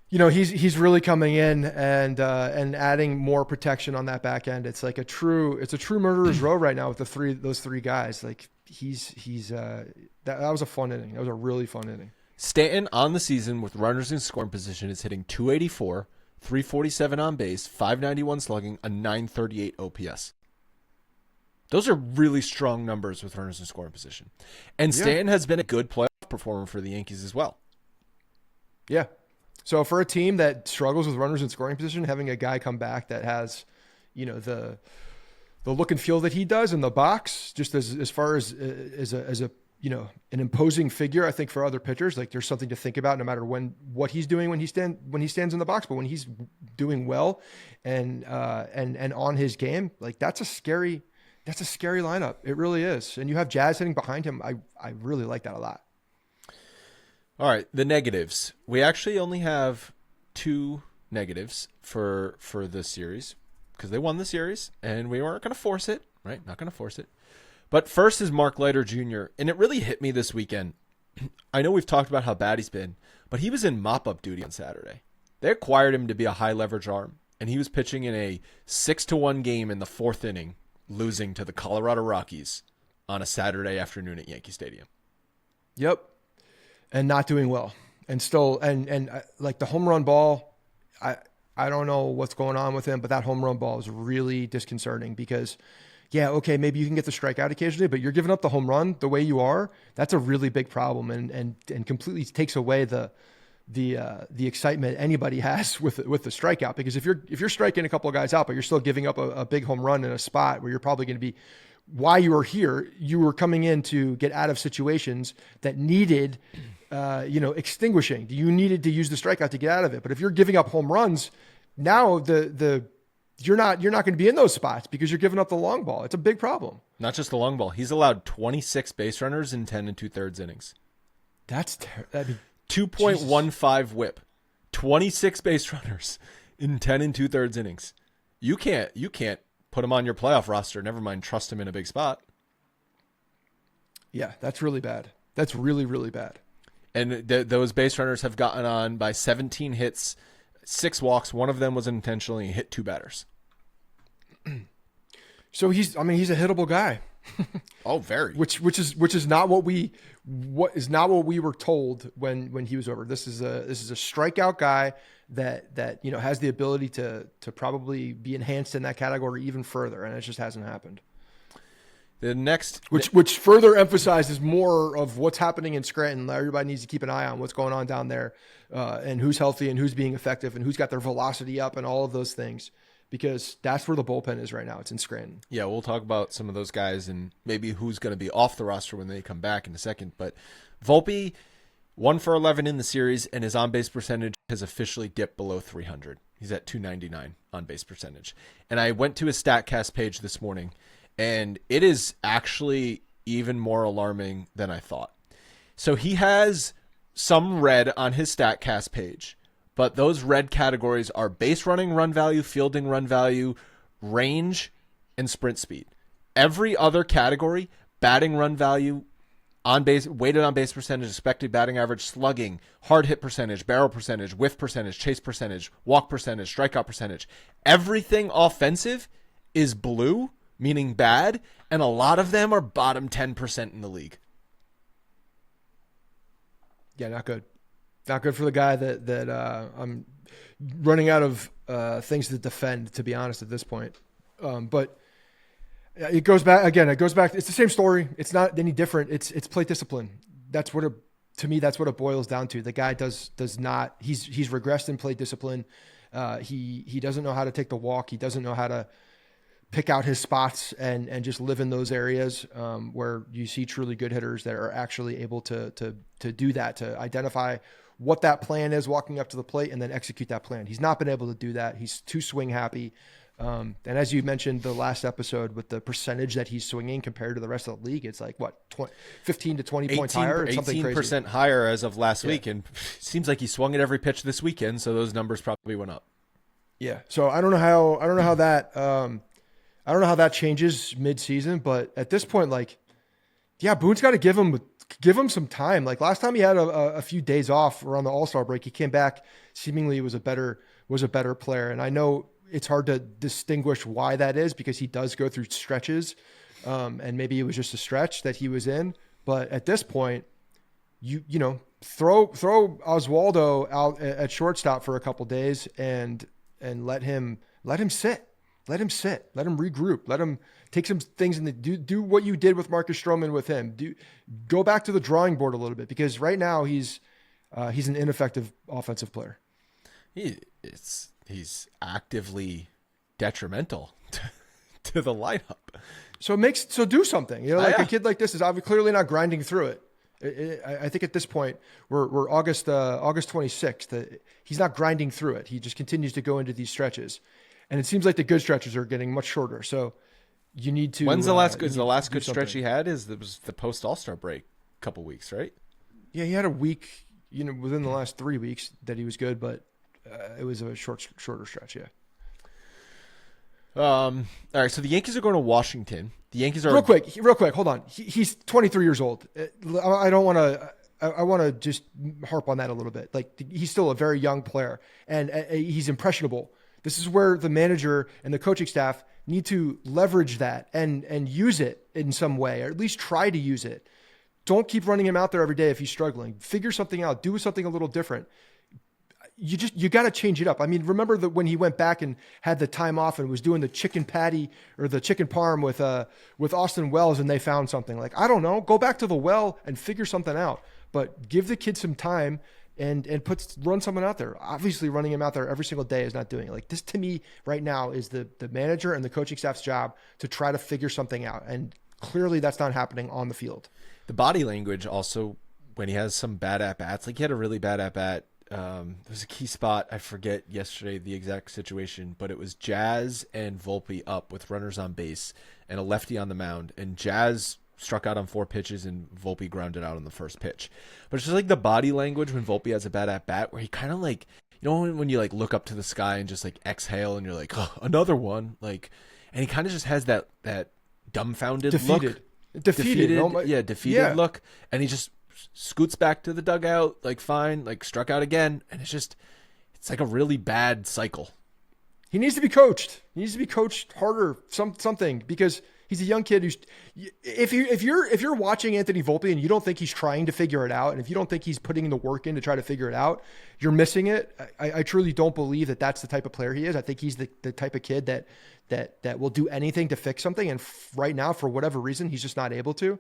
he's really coming in and adding more protection on that back end. It's like a true murderer's row right now with those three guys. Like that was a fun inning. That was a really fun inning. Stanton on the season with runners in scoring position is hitting 284, 347 on base, 591 slugging, a 938 OPS. Those are really strong numbers with runners in scoring position. And Stanton has been a good playoff performer for the Yankees as well. Yeah. So for a team that struggles with runners in scoring position, having a guy come back that has, the look and feel that he does in the box, just as far as a an imposing figure, I think for other pitchers, like there's something to think about no matter what he's doing when he stands in the box, but when he's doing well and on his game, like that's a scary lineup. It really is. And you have Jazz hitting behind him. I really like that a lot. All right, the negatives. We actually only have 2 negatives for the series because they won the series and we weren't going to force it, right? Not going to force it. But first is Mark Leiter Jr., and it really hit me this weekend. I know we've talked about how bad he's been, but he was in mop-up duty on Saturday. They acquired him to be a high-leverage arm, and he was pitching in a 6-1 game in the 4th inning, losing to the Colorado Rockies on a Saturday afternoon at Yankee Stadium. Yep. And not doing well. And still, and like the home run ball, I don't know what's going on with him, but that home run ball is really disconcerting because, yeah, okay, maybe you can get the strikeout occasionally, but you're giving up the home run the way you are. That's a really big problem, and completely takes away the excitement anybody has with the strikeout. Because if you're striking a couple of guys out, but you're still giving up a big home run in a spot where you're probably going to be, why you were here, you were coming in to get out of situations that needed, extinguishing. You needed to use the strikeout to get out of it. But if you're giving up home runs, now you're not going to be in those spots because you're giving up the long ball. It's a big problem. Not just the long ball. He's allowed 26 base runners in 10 2/3 innings. That's 2.15 whip. 26 base runners in 10 2/3 innings. You can't put him on your playoff roster. Never mind trust him in a big spot. Yeah, that's really bad. That's really, really bad. And those base runners have gotten on by 17 hits, 6 walks. One of them was intentionally hit 2 batters. So he's a hittable guy. Oh, very. Which is not what we were told when he was over. This is a strikeout guy that has the ability to probably be enhanced in that category even further, and it just hasn't happened. The next, which further emphasizes more of what's happening in Scranton. Everybody needs to keep an eye on what's going on down there, and who's healthy and who's being effective and who's got their velocity up and all of those things, because that's where the bullpen is right now. It's in Scranton. Yeah, we'll talk about some of those guys and maybe who's going to be off the roster when they come back in a second. But Volpe, 1 for 11 in the series, and his on-base percentage has officially dipped below 300. He's at 299 on-base percentage. And I went to his StatCast page this morning, and it is actually even more alarming than I thought. So he has some red on his StatCast page, but those red categories are base running run value, fielding run value, range, and sprint speed. Every other category, batting run value, on base, weighted on base percentage, expected batting average, slugging, hard hit percentage, barrel percentage, whiff percentage, chase percentage, walk percentage, strikeout percentage, everything offensive is blue, meaning bad, and a lot of them are bottom 10% in the league. Yeah, not good. Not good for the guy that I'm running out of things to defend, to be honest, at this point. But it goes back again. It goes back. It's the same story. It's not any different. It's plate discipline. That's what to me. That's what it boils down to. The guy does not. He's regressed in plate discipline. He doesn't know how to take the walk. He doesn't know how to pick out his spots and just live in those areas where you see truly good hitters that are actually able to do that, to identify what that plan is walking up to the plate and then execute that plan. He's not been able to do that. He's too swing happy. And as you mentioned the last episode, with the percentage that he's swinging compared to the rest of the league, it's like 15 to 20 points higher. It's 18% higher as of last week, and seems like he swung at every pitch this weekend, so those numbers probably went up. Yeah. So I don't know how that changes mid-season, but at this point, Boone's got to give him some time. Like last time he had a few days off around the All-Star break, he came back seemingly was a better player. And I know it's hard to distinguish why that is, because he does go through stretches. And maybe it was just a stretch that he was in, but at this point, you throw Oswaldo out at shortstop for a couple days and let him sit. Let him sit. Let him regroup. Let him take some things and do what you did with Marcus Stroman with him. Go back to the drawing board a little bit, because right now he's an ineffective offensive player. He's actively detrimental to the lineup. So do something. A kid like this is obviously clearly not grinding through it. I think at this point we're August 26th. He's not grinding through it. He just continues to go into these stretches. And it seems like the good stretches are getting much shorter. So you need to. When's the last good stretch he had? Was the post All-Star break, a couple weeks, right? Yeah, he had a week, within the last 3 weeks that he was good, but it was a shorter stretch. Yeah. All right. So the Yankees are going to Washington. The Yankees are real quick. Hold on. He's 23 years old. I don't want to. I want to just harp on that a little bit. Like, he's still a very young player, and he's impressionable. This is where the manager and the coaching staff need to leverage that and use it in some way, or at least try to use it. Don't keep running him out there every day if he's struggling. Figure something out. Do something a little different. you got to change it up. I mean, remember that when he went back and had the time off and was doing the chicken patty or the chicken parm with Austin Wells, and they found something. Like, I don't know, go back to the well and figure something out, but give the kid some time and run someone out there. Obviously running him out there every single day is not doing it. Like, this to me right now is the manager and the coaching staff's job to try to figure something out. And clearly that's not happening on the field. The body language also, when he has some bad at-bats, like he had a really bad at-bat. There was a key spot. I forget yesterday the exact situation, but it was Jazz and Volpe up with runners on base and a lefty on the mound. And Jazz struck out on 4 pitches and Volpe grounded out on the first pitch. But it's just like the body language when Volpe has a bad at bat, where he kind of like, you know, when you like look up to the sky and just like exhale and you're like, oh, another one. Like, and he kind of just has that dumbfounded look. Defeated look. And he just scoots back to the dugout, like fine, like struck out again, and it's like a really bad cycle. He needs to be coached. He needs to be coached harder, something, because he's a young kid who's. If you're watching Anthony Volpe and you don't think he's trying to figure it out, and if you don't think he's putting the work in to try to figure it out, you're missing it. I truly don't believe that that's the type of player he is. I think he's the type of kid that will do anything to fix something, and right now, for whatever reason, he's just not able to.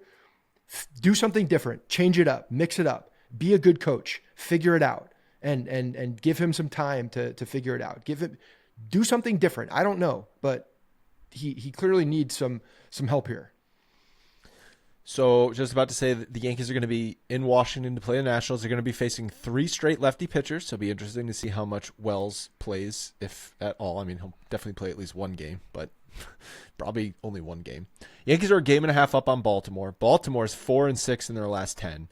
Do something different, change it up, mix it up, be a good coach, figure it out, and give him some time to figure it out. Do something different. I don't know, but he clearly needs some help here. So just about to say that the Yankees are going to be in Washington to play the Nationals. They're going to be facing 3 straight lefty pitchers. So it'll be interesting to see how much Wells plays, if at all. I mean, he'll definitely play at least one game, but probably only one game. Yankees are a game and a half up on Baltimore. Baltimore is 4-6 in their last 10,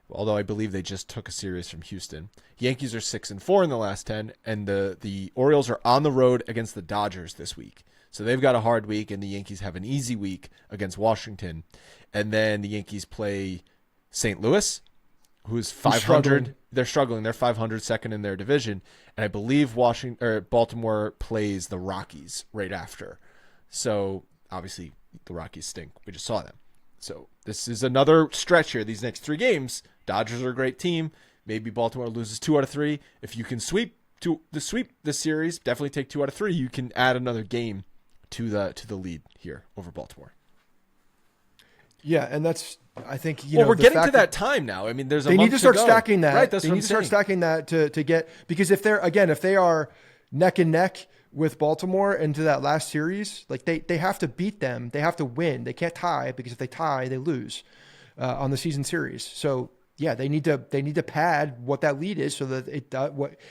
although I believe they just took a series from Houston. Yankees are 6-4 in the last 10, and the Orioles are on the road against the Dodgers this week. So they've got a hard week, and the Yankees have an easy week against Washington. And then the Yankees play St. Louis, who's 500. They're struggling. They're 500, second in their division. And I believe Baltimore plays the Rockies right after. So obviously the Rockies stink. We just saw them. So this is another stretch here. These next 3 games, Dodgers are a great team. Maybe Baltimore loses 2 out of 3. If you can sweep this series, definitely take 2 out of 3. You can add another game to the lead here over Baltimore. Yeah, and that's, I think, we're getting to that time now. I mean, there's a month they need to start go. stacking that. Right, that's they what need I'm to start saying. stacking that to get, because if they are neck and neck with Baltimore into that last series, like they have to beat them. They have to win. They can't tie, because if they tie, they lose on the season series. So yeah, they need to pad what that lead is, so that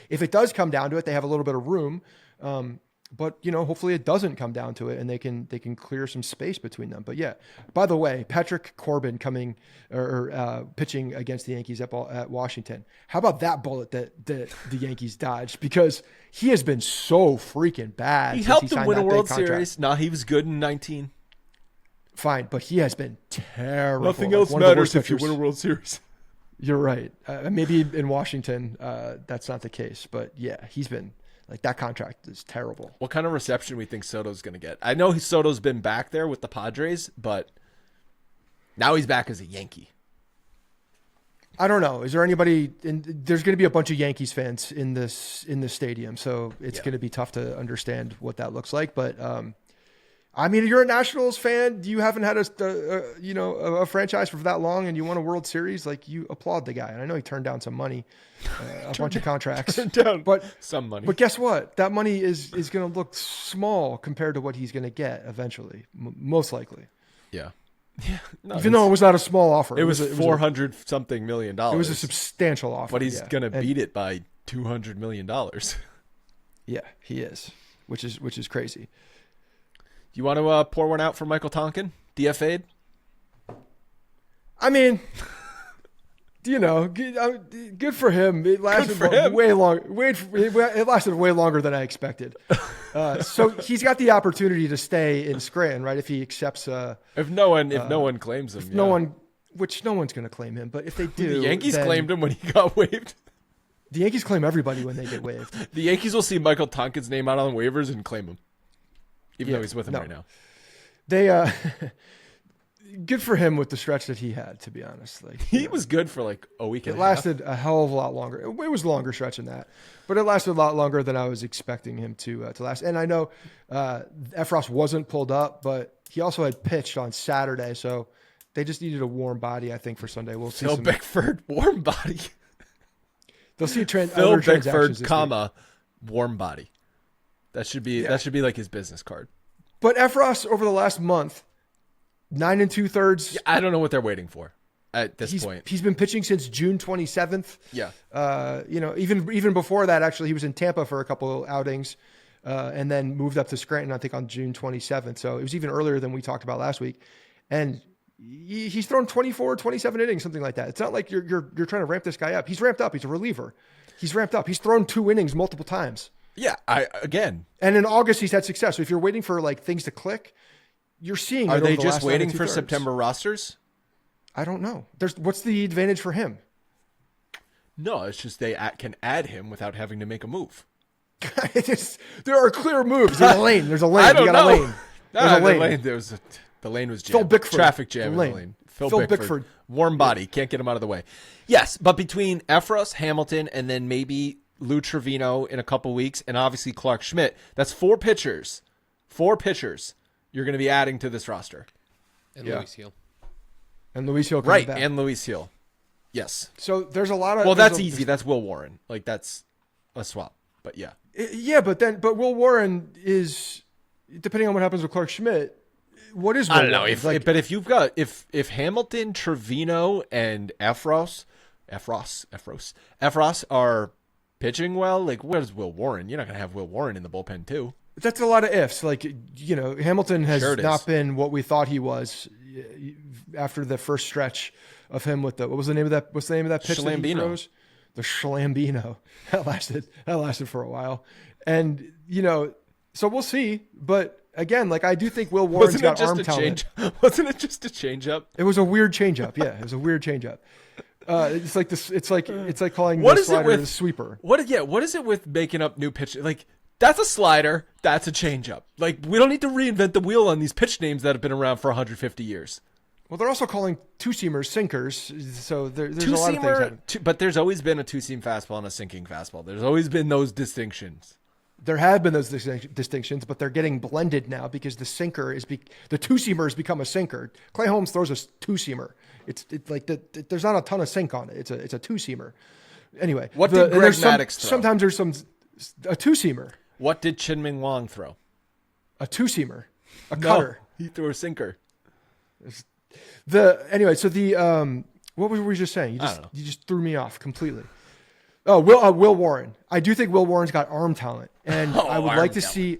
if it does come down to it, they have a little bit of room. But hopefully it doesn't come down to it, and they can clear some space between them. But yeah, by the way, Patrick Corbin coming or pitching against the Yankees at Washington. How about that bullet that the Yankees dodged? Because he has been so freaking bad. He helped them win a World Series. No, he was good in 19. Fine, but he has been terrible. Nothing else matters if you win a World Series. You're right. Maybe in Washington, that's not the case. But yeah, he's been. Like, that contract is terrible. What kind of reception we think Soto's going to get? I know Soto's been back there with the Padres, but now he's back as a Yankee. I don't know. Is there anybody? There's going to be a bunch of Yankees fans in this stadium, so it's going to be tough to understand what that looks like. But I mean, you're a Nationals fan. You haven't had a franchise for that long, and you won a World Series. Like, you applaud the guy. And I know he turned down some money, a bunch of contracts, but some money. But guess what? That money is going to look small compared to what he's going to get eventually, most likely. Yeah. No, even though it was not a small offer, it was $400-something million. It was a substantial offer, but he's going to beat it by $200 million. Yeah, he is, which is crazy. You want to pour one out for Michael Tonkin, DFA'd? I mean, good for him. It lasted way long. It lasted way longer than I expected. So he's got the opportunity to stay in Scranton, right? If he accepts. If no one claims him, which no one's going to claim him. But if they do, the Yankees claimed him when he got waived. The Yankees claim everybody when they get waived. The Yankees will see Michael Tonkin's name out on waivers and claim him. Even though he's with them right now. Good for him with the stretch that he had, to be honest. Like He was good for like a week and it a half. lasted a hell of a lot longer. It was a longer stretch than that, but it lasted a lot longer than I was expecting him to last. And I know Efros wasn't pulled up, but he also had pitched on Saturday, so they just needed a warm body, I think, for Sunday. We'll see. Phil Bickford, warm body. They'll see Phil other transactions Bickford, warm body. That should be like his business card. But Efros over the last month, 9 2/3. Yeah, I don't know what they're waiting for at this point. He's been pitching since June 27th. Yeah. Even before that, actually, he was in Tampa for a couple of outings, and then moved up to Scranton, I think, on June 27th. So it was even earlier than we talked about last week. And he's thrown 24, 27 innings, something like that. It's not like you're trying to ramp this guy up. He's ramped up. He's a reliever. He's ramped up. He's thrown 2 innings multiple times. Yeah, and in August he's had success. So if you're waiting for like things to click, you're seeing. Are they just waiting for September rosters? I don't know. What's the advantage for him? No, it's just they can add him without having to make a move. There are clear moves. There's a lane. There's a lane. I don't know. A lane. There's a lane. The lane was jammed. Phil Bickford. Traffic jam in the lane. Phil Bickford. Warm body. Can't get him out of the way. Yes, but between Efros, Hamilton, and then maybe Lou Trevino in a couple weeks, and obviously Clark Schmidt, that's 4 pitchers. 4 pitchers you're going to be adding to this roster. And Luis Hill. And Luis Hill right, back. and Luis Hill. Yes. So there's a lot of... Well, that's easy. That's Will Warren. Like, that's a swap. But yeah. Yeah, but Will Warren is, depending on what happens with Clark Schmidt, what is Will I don't know. Warren? But if you've got... If Hamilton, Trevino, and Efros are pitching well, like, where's Will Warren? You're not going to have Will Warren in the bullpen, too. That's a lot of ifs. Like, Hamilton has not been what we thought he was after the first stretch of him with what's the name of that pitch that he throws? The Schlambino. That lasted for a while. And, so we'll see. But again, like, I do think Will Warren's got arm talent. Wasn't it just a changeup? It was a weird changeup. Yeah, it was a weird changeup. It's like this. It's like calling the slider the sweeper. What is it with making up new pitch? Like, that's a slider. That's a changeup. Like, we don't need to reinvent the wheel on these pitch names that have been around for 150 years. Well, they're also calling 2-seamers sinkers. So there's a lot of things. But there's always been a 2-seam fastball and a sinking fastball. There's always been those distinctions. There have been those distinctions, but they're getting blended now because the sinker the 2-seamer has become a sinker. Clay Holmes throws a 2-seamer. It's like there's not a ton of sink on it. It's a 2-seamer. Anyway, what did Greg Maddox throw? Sometimes there's a 2-seamer. What did Chin-Ming Wong throw? A 2-seamer. Cutter. He threw a sinker. What were we just saying? You just threw me off completely. Oh, Will Warren. I do think Will Warren's got arm talent, and I would like to see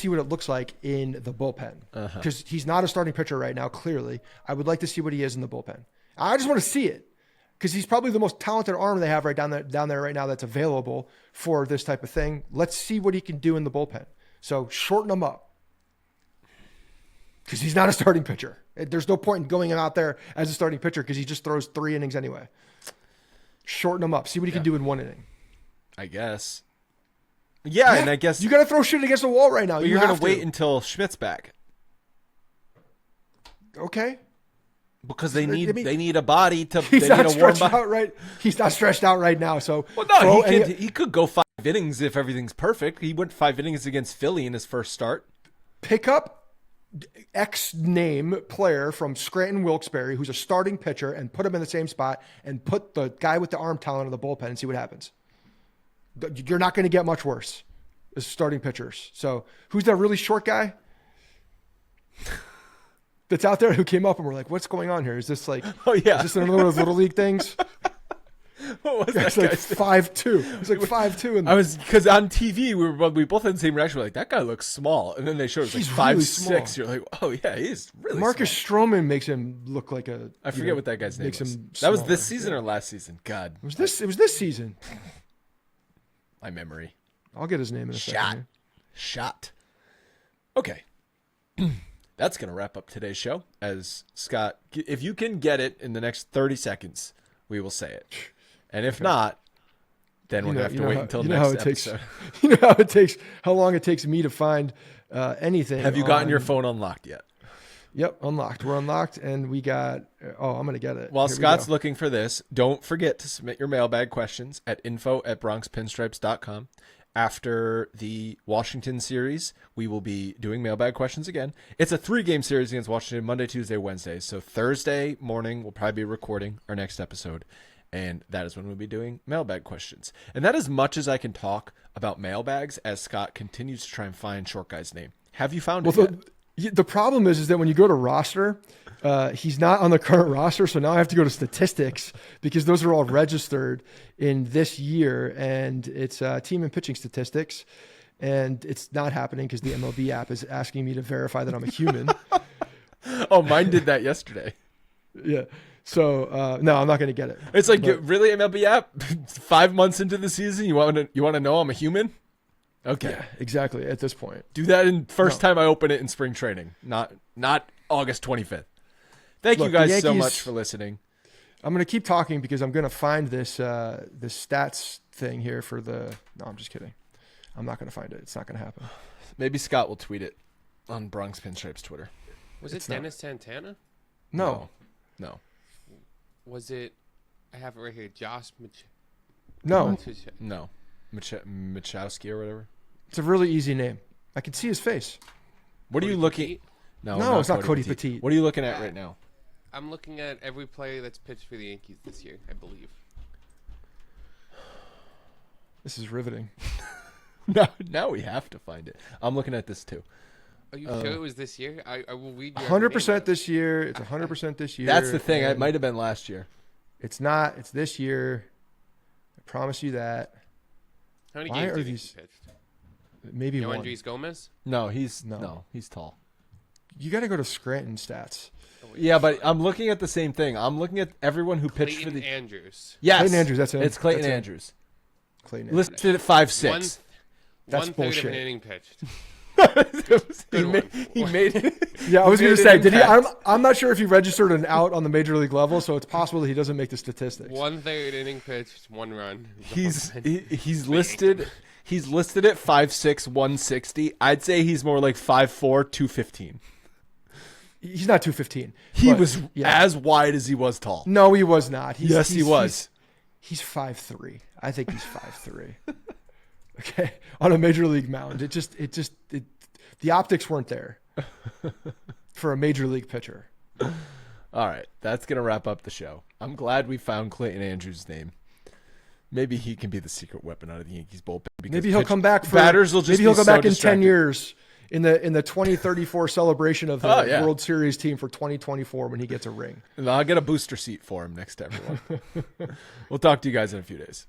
what it looks like in the bullpen because he's not a starting pitcher right now. Clearly, I would like to see what he is in the bullpen. I just want to see it because he's probably the most talented arm they have right down there right now that's available for this type of thing. Let's see what he can do in the bullpen. So shorten him up because he's not a starting pitcher. There's no point in going out there as a starting pitcher because he just throws 3 innings anyway. Shorten him up. See what he can do in 1 inning. I guess. Yeah, and I guess you got to throw shit against the wall right now. You're going to wait until Schmidt's back. Okay. Because they need a body to. He's not stretched out right. He's not stretched out right now. So he could go 5 innings if everything's perfect. He went 5 innings against Philly in his first start. Pick up X name player from Scranton Wilkes-Barre who's a starting pitcher and put him in the same spot and put the guy with the arm talent in the bullpen and see what happens. You're not going to get much worse as starting pitchers. So who's that really short guy that's out there who came up and we're like, what's going on here? Is this like, is this another one of those little league things? What was that? It's like 5'2". It's like 5'2". Because on TV we both had the same reaction. We're like, that guy looks small, and then they showed us like 5'6". You're like, oh yeah, he's really. Marcus small. Stroman makes him look like a. I forget what that guy's name was. That was this season or last season? God, it was this season. My memory. I'll get his name in a second. Shot. Okay. That's going to wrap up today's show. As Scott, if you can get it in the next 30 seconds, we will say it. And if not, then we're going to have to wait until next episode. You know how long it takes me to find anything. Have you gotten your phone unlocked yet? Yep, unlocked. We're unlocked, and we got. Oh, I'm gonna get it. While Here we Scott's go. looking for this, don't forget to submit your mailbag questions at info@bronxpinstripes.com. After the Washington series, we will be doing mailbag questions again. It's a 3-game series against Washington, Monday, Tuesday, Wednesday. So Thursday morning, we'll probably be recording our next episode. And that is when we'll be doing mailbag questions. And that is much as I can talk about mailbags as Scott continues to try and find Short Guy's name. Have you found it yet? The problem is that when you go to roster, he's not on the current roster. So now I have to go to statistics because those are all registered in this year. And it's team and pitching statistics. And it's not happening because the MLB app is asking me to verify that I'm a human. Oh, mine did that yesterday. Yeah. So no, I'm not going to get it. It's like, really, MLB app? 5 months into the season, you want to know I'm a human? Okay. Yeah, exactly. At this point, Do that in first time I open it in spring training, not August 25th. Thank you guys so much for listening. I'm going to keep talking because I'm going to find this stats thing here for the. No, I'm just kidding. I'm not going to find it. It's not going to happen. Maybe Scott will tweet it on Bronx Pinstripes Twitter. Was it Dennis Santana? No. Was it? I have it right here. Josh No. No. Machowski or whatever. It's a really easy name. I can see his face. What are you looking? No, it's not Cody Petit. What are you looking at right now? I'm looking at every player that's pitched for the Yankees this year, I believe. This is riveting. Now we have to find it. I'm looking at this too. Are you sure it was this year? I will read you. 100% this year. It's 100% this year. That's the thing. It might have been last year. It's not. It's this year. I promise you that. How many Why games are do you these? think he pitched? Maybe one. Andres Gomez? No, he's tall. You got to go to Scranton stats. Yeah, but I'm looking at the same thing. I'm looking at everyone who pitched Clayton for the Andrews. Yes, Clayton Andrews. That's him. It's Clayton That's him. Andrews. Clayton Andrews. Listed at 5'6". That's 1/3 of bullshit. an inning pitched. he made it. Yeah, I was He going to made say, an did he? impact. I'm not sure if he registered an out on the major league level, so it's possible that he doesn't make the statistics. 1/3 inning pitched, 1 run. He's listed. He's listed at 5'6", 160. I'd say he's more like 5'4", 215. He's not 215. He but, was yeah. as wide as he was tall. No, he was not. Yes, he was. He's 5'3". I think he's 5'3". Okay, on a major league mound, the optics weren't there for a major league pitcher. All right, that's gonna wrap up the show. I'm glad we found Clayton Andrews' name. Maybe he can be the secret weapon out of the Yankees bullpen. Maybe he'll come back for batters. Will just maybe he'll be come so back in 10 distracted. years in the 2034 celebration of the yeah. World Series team for 2024 when he gets a ring. And I'll get a booster seat for him next to everyone. We'll talk to you guys in a few days.